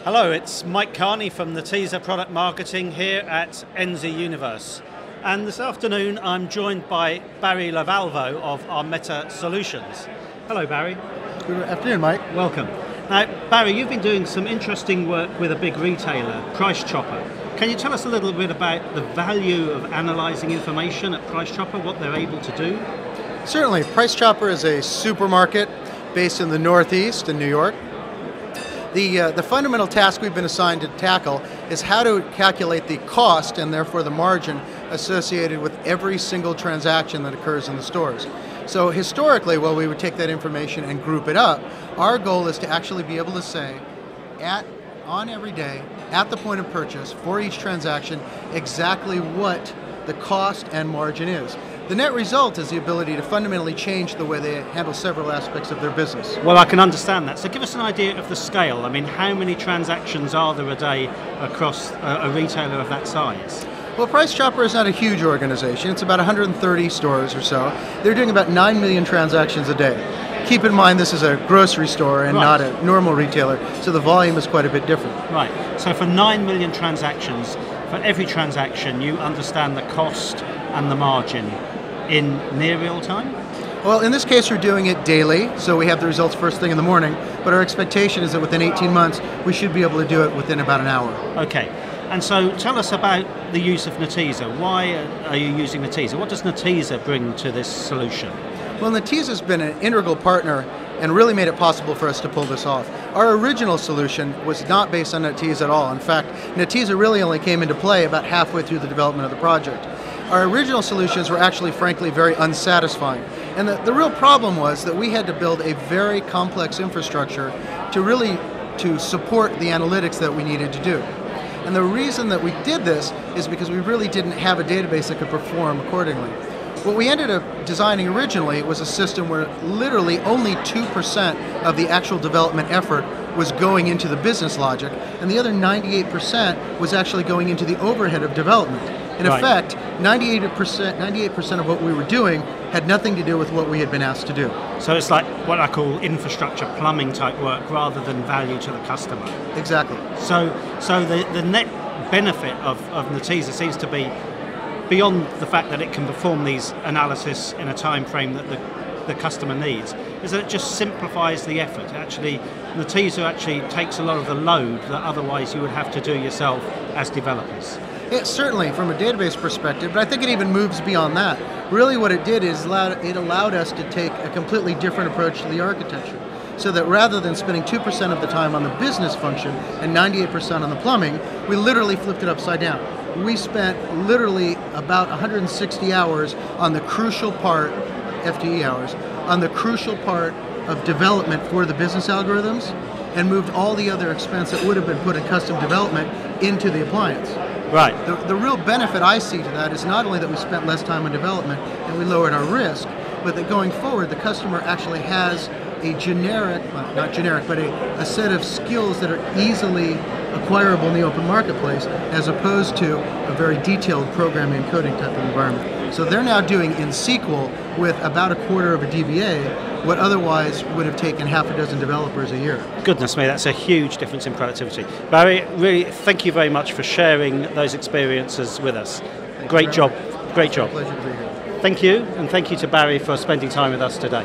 Hello, it's Mike Kearney from Netezza Product Marketing here at NZ Universe. And this afternoon I'm joined by Barry Lavalvo of Armeta Solutions. Hello Barry. Good afternoon, Mike. Welcome. Now Barry, you've been doing some interesting work with a big retailer, Price Chopper. Can you tell us a little bit about the value of analysing information at Price Chopper, what they're able to do? Certainly. Price Chopper is a supermarket based in the Northeast in New York. The fundamental task we've been assigned to tackle is how to calculate the cost and therefore the margin associated with every single transaction that occurs in the stores. So historically, while we would take that information and group it up, our goal is to actually be able to say, on every day, at the point of purchase, for each transaction, exactly what the cost and margin is. The net result is the ability to fundamentally change the way they handle several aspects of their business. Well, I can understand that. So give us an idea of the scale. I mean, how many transactions are there a day across a retailer of that size? Well, Price Chopper is not a huge organization. It's about 130 stores or so. They're doing about 9 million transactions a day. Keep in mind this is a grocery store and not a normal retailer, so the volume is quite a bit different. Right. So for 9 million transactions, for every transaction you understand the cost and the margin in near real time? Well, in this case we're doing it daily, so we have the results first thing in the morning, but our expectation is that within 18 months we should be able to do it within about an hour. Okay, and so tell us about the use of Netezza. Why are you using Netezza? What does Netezza bring to this solution? Well, Netezza's been an integral partner and really made it possible for us to pull this off. Our original solution was not based on Netezza at all. In fact, Netezza really only came into play about halfway through the development of the project. Our original solutions were actually, frankly, very unsatisfying. And the real problem was that we had to build a very complex infrastructure to support the analytics that we needed to do. And the reason that we did this is because we really didn't have a database that could perform accordingly. What we ended up designing originally was a system where literally only 2% of the actual development effort was going into the business logic, and the other 98% was actually going into the overhead of development. In effect, 98% of what we were doing had nothing to do with what we had been asked to do. So it's like what I call infrastructure plumbing type work rather than value to the customer. Exactly. So the net benefit of Netezza seems to be beyond the fact that it can perform these analysis in a time frame that the customer needs, is that it just simplifies the effort. Actually, Netezza actually takes a lot of the load that otherwise you would have to do yourself as developers. It certainly, from a database perspective, but I think it even moves beyond that. Really what it did is it allowed us to take a completely different approach to the architecture. So that rather than spending 2% of the time on the business function and 98% on the plumbing, we literally flipped it upside down. We spent literally about 160 hours on the crucial part, FTE hours, on the crucial part of development for the business algorithms, and moved all the other expense that would have been put in custom development into the appliance. Right. The real benefit I see to that is not only that we spent less time on development and we lowered our risk, but that going forward the customer actually has a generic, well, not generic, but a set of skills that are easily acquirable in the open marketplace as opposed to a very detailed programming and coding type of environment. So they're now doing in SQL with about a quarter of a DBA what otherwise would have taken half a dozen developers a year. Goodness me, that's a huge difference in productivity. Barry, really thank you very much for sharing those experiences with us. Great job, great job. Pleasure to be here. Thank you, and thank you to Barry for spending time with us today.